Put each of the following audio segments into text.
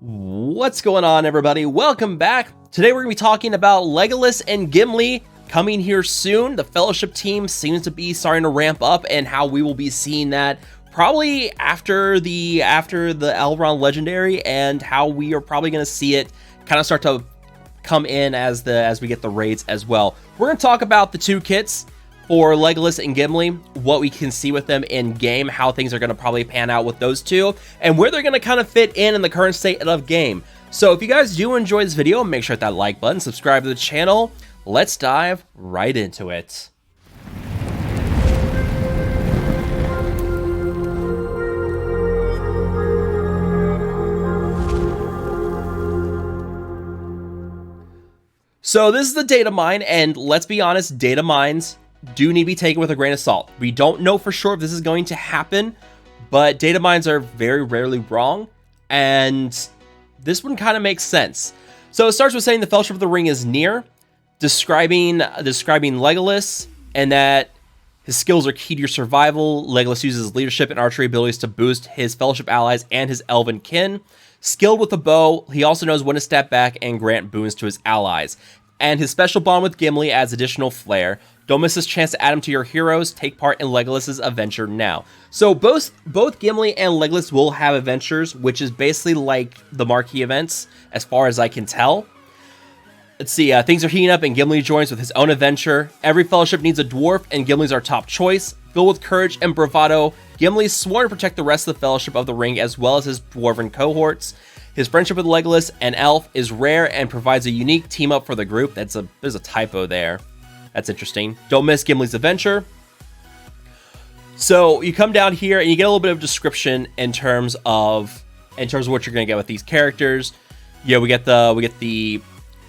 What's going on, everybody? Welcome back. Today we're going to be talking about Legolas and Gimli coming here soon. The Fellowship team seems to be starting to ramp up, and how we will be seeing that probably after the Elrond Legendary, and how we are probably going to see it kind of start to come in as we get the raids as well. We're going to talk about the two kits for Legolas and Gimli, what we can see with them in game, how things are going to probably pan out with those two, and where they're going to kind of fit in the current state of game. So if you guys do enjoy this video, make sure to hit that like button, subscribe to the channel. Let's dive right into it. So this is the Datamine, and let's be honest, Datamines do need to be taken with a grain of salt. We don't know for sure if this is going to happen, but Datamines are very rarely wrong, and this one kind of makes sense. So it starts with saying the Fellowship of the Ring is near, describing Legolas, and that his skills are key to your survival. Legolas uses his leadership and archery abilities to boost his Fellowship allies and his elven kin. Skilled with the bow, he also knows when to step back and grant boons to his allies. And his special bond with Gimli adds additional flair. Don't miss this chance to add him to your heroes. Take part in Legolas's adventure now. So both Gimli and Legolas will have adventures, which is basically like the marquee events, as far as I can tell. Let's see, things are heating up and Gimli joins with his own adventure. Every fellowship needs a dwarf, and Gimli's our top choice. Filled with courage and bravado, Gimli's sworn to protect the rest of the Fellowship of the Ring as well as his dwarven cohorts. His friendship with Legolas, an elf, is rare and provides a unique team-up for the group. There's a typo there. That's interesting. Don't miss Gimli's adventure. So you come down here and you get a little bit of description in terms of what you're gonna get with these characters. Yeah, we get the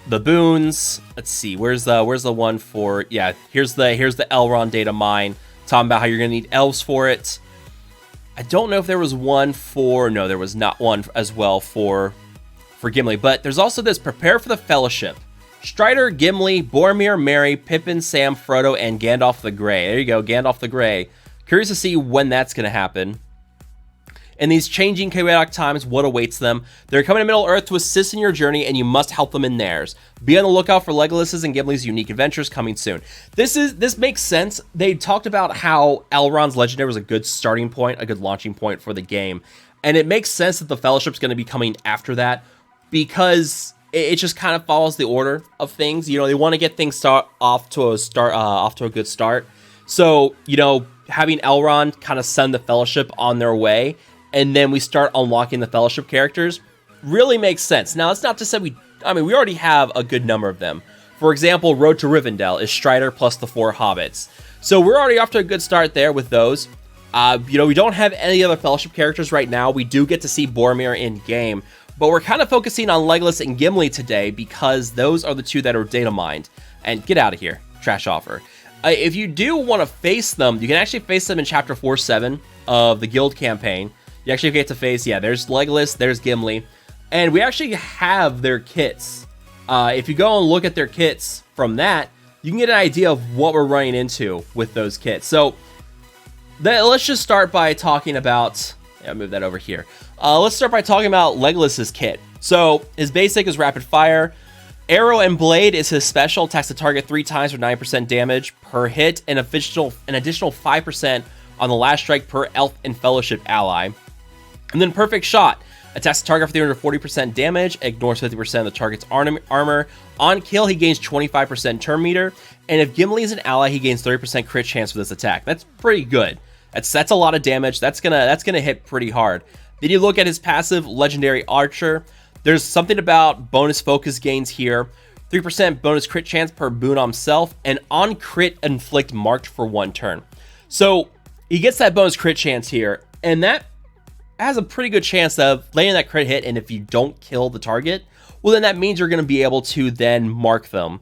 boons. Let's see, where's the one for, yeah, here's the Elrond Datamine, talking about how you're gonna need elves for it. I don't know if there was one for, no, there was not one as well for Gimli, but there's also this: prepare for the Fellowship. Strider, Gimli, Boromir, Merry, Pippin, Sam, Frodo, and Gandalf the Grey. There you go, Gandalf the Grey. Curious to see when that's going to happen. In these changing chaotic times, what awaits them? They're coming to Middle-earth to assist in your journey, and you must help them in theirs. Be on the lookout for Legolas's and Gimli's unique adventures coming soon. This makes sense. They talked about how Elrond's Legendary was a good starting point, a good launching point for the game. And it makes sense that the Fellowship's going to be coming after that, because it just kind of follows the order of things. You know, they want to get things off to a good start. So, you know, having Elrond kind of send the Fellowship on their way, and then we start unlocking the Fellowship characters, really makes sense. Now, it's not to say we already have a good number of them. For example, Road to Rivendell is Strider plus the 4 hobbits. So we're already off to a good start there with those. You know, we don't have any other Fellowship characters right now. We do get to see Boromir in game, but we're kind of focusing on Legolas and Gimli today because those are the two that are data-mined. And get out of here, trash offer. If you do want to face them, you can actually face them in Chapter 4-7 of the Guild campaign. You actually get to face, yeah, there's Legolas, there's Gimli, and we actually have their kits. If you go and look at their kits from that, you can get an idea of what we're running into with those kits. So let's just start by talking about, yeah, I'll move that over here. Let's start by talking about Legolas's kit. So his basic is rapid fire. Arrow and blade is his special, attacks the target 3 times for 9% damage per hit, and an additional 5% on the last strike per elf and fellowship ally. And then perfect shot attacks the target for 340% damage, ignores 50% of the target's armor. On kill, he gains 25% turn meter, and if Gimli is an ally, he gains 30% crit chance for this attack. That's pretty good. That's a lot of damage. That's gonna hit pretty hard. Then you look at his passive, Legendary Archer. There's something about bonus focus gains here. 3% bonus crit chance per boon on himself, and on crit inflict marked for 1 turn. So he gets that bonus crit chance here, and that has a pretty good chance of landing that crit hit. And if you don't kill the target, well, then that means you're going to be able to then mark them.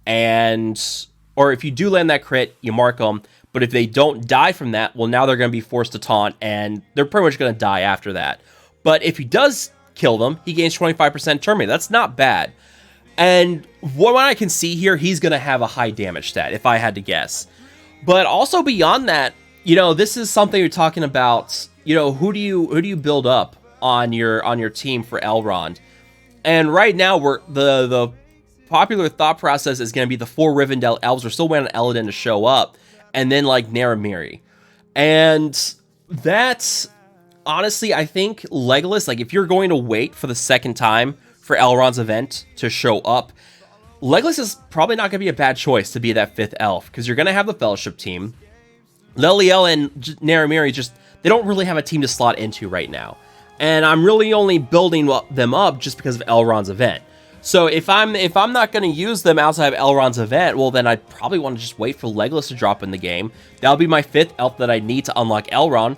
Or if you do land that crit, you mark them. But if they don't die from that, well, now they're going to be forced to taunt, and they're pretty much going to die after that. But if he does kill them, he gains 25% turn meter. That's not bad. And what I can see here, he's going to have a high damage stat, if I had to guess. But also beyond that, you know, this is something you're talking about. You know, who do you build up on your team for Elrond. And right now, the popular thought process is going to be the 4 Rivendell elves. We're still waiting on Eladin to show up, and then like Naramiri. And that's honestly, I think Legolas, like if you're going to wait for the second time for Elrond's event to show up, Legolas is probably not going to be a bad choice to be that 5th elf, because you're going to have the Fellowship team. Leliel and Naramiri they don't really have a team to slot into right now. And I'm really only building them up just because of Elrond's event. So if I'm not going to use them outside of Elrond's event, well then I'd probably want to just wait for Legolas to drop in the game. That'll be my 5th elf that I need to unlock Elrond.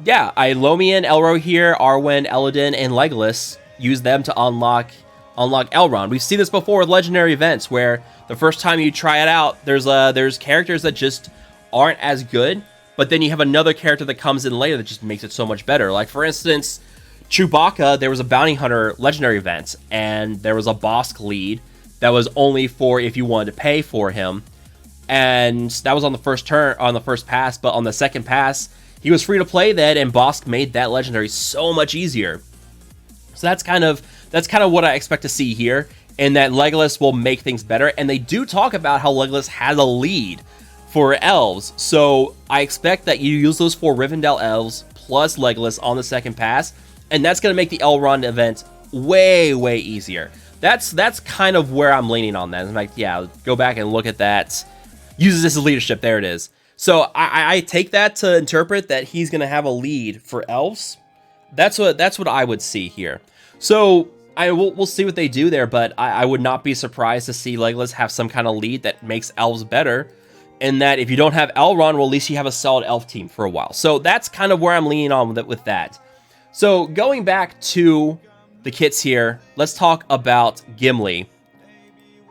Yeah, Lumion, Elro here, Arwen, Eladin, and Legolas. Use them to unlock Elrond. We've seen this before with legendary events where the first time you try it out, there's characters that just aren't as good, but then you have another character that comes in later that just makes it so much better. Like for instance, Chewbacca, there was a bounty hunter legendary event, and there was a Bosk lead that was only for if you wanted to pay for him, and that was on the first pass. But on the second pass, he was free to play that, and Bosk made that legendary so much easier. So that's kind of what I expect to see here, and that Legolas will make things better. And they do talk about how Legolas has a lead for elves, so I expect that you use those 4 Rivendell elves plus Legolas on the second pass, and that's going to make the Elrond event way easier. That's kind of where I'm leaning on that. In fact, yeah, go back and look at that. Uses this as leadership. There it is. So I take that to interpret that he's going to have a lead for elves. That's what I would see here. So we'll see what they do there, but I would not be surprised to see Legolas have some kind of lead that makes elves better. And that if you don't have Elrond, well, at least you have a solid elf team for a while. So that's kind of where I'm leaning on with that. So going back to the kits here, let's talk about Gimli. I'm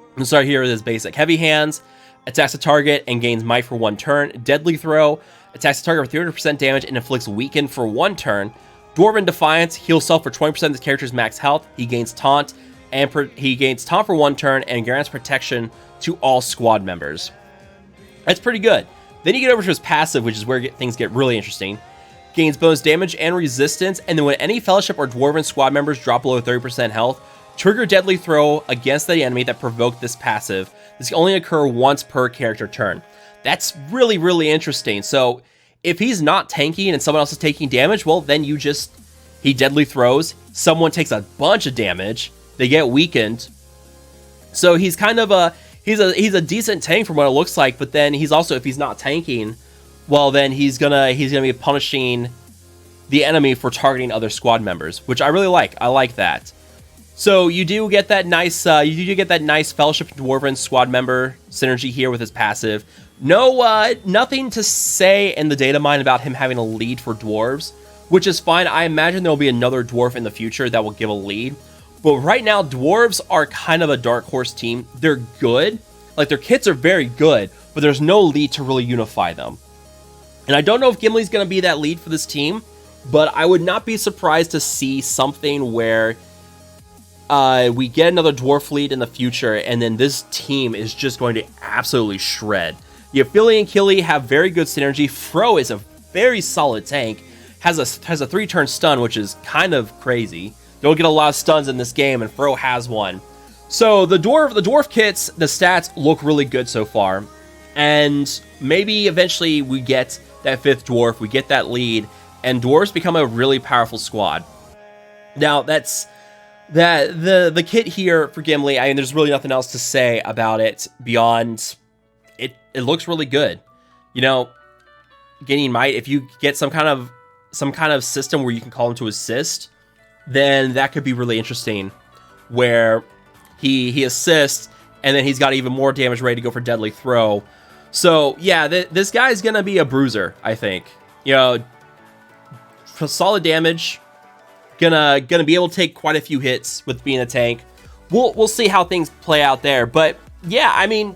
going to start here with his basic. Heavy Hands, attacks a target and gains might for 1 turn. Deadly Throw, attacks a target for 300% damage and inflicts weaken for 1 turn. Dwarven Defiance, heals self for 20% of the character's max health. He gains Taunt, and he gains Taunt for 1 turn and grants protection to all squad members. That's pretty good. Then you get over to his passive, which is where things get really interesting. Gains bonus damage and resistance, and then when any Fellowship or Dwarven squad members drop below 30% health, trigger Deadly Throw against the enemy that provoked this passive. This can only occur once per character turn. That's really interesting. So if he's not tanking and someone else is taking damage, well, then he Deadly Throws, someone takes a bunch of damage, they get weakened. So he's kind of he's a decent tank from what it looks like, but then he's also, if he's not tanking, well then he's gonna be punishing the enemy for targeting other squad members, which I really like. I like that. So you do get that nice Fellowship Dwarven squad member synergy here with his passive. No, nothing to say in the Datamine about him having a lead for dwarves, which is fine. I imagine there'll be another dwarf in the future that will give a lead. But right now, dwarves are kind of a dark horse team. They're good. Like, their kits are very good, but there's no lead to really unify them. And I don't know if Gimli's going to be that lead for this team, but I would not be surprised to see something where we get another dwarf lead in the future, and then this team is just going to absolutely shred. The Ophelia and Killy have very good synergy. Fro is a very solid tank. Has a 3-turn stun, which is kind of crazy. Don't get a lot of stuns in this game, and Fro has one. So the dwarf kits, the stats look really good so far. And maybe eventually we get that 5th dwarf, we get that lead, and dwarves become a really powerful squad. Now, that's the kit here for Gimli. I mean, there's really nothing else to say about it beyond it looks really good. You know, gaining might, if you get some kind of system where you can call him to assist, then that could be really interesting, where he assists, and then he's got even more damage ready to go for Deadly Throw. So, yeah, this guy's going to be a bruiser, I think. You know, for solid damage, gonna be able to take quite a few hits with being a tank. We'll see how things play out there. But, yeah, I mean,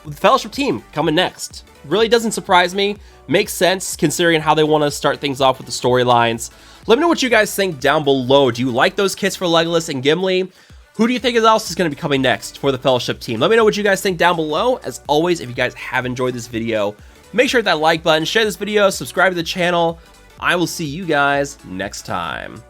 the Fellowship team coming next. Really doesn't surprise me. Makes sense considering how they want to start things off with the storylines. Let me know what you guys think down below. Do you like those kits for Legolas and Gimli? Who do you think else is going to be coming next for the Fellowship team? Let me know what you guys think down below. As always, if you guys have enjoyed this video, make sure to hit that like button, share this video, subscribe to the channel. I will see you guys next time.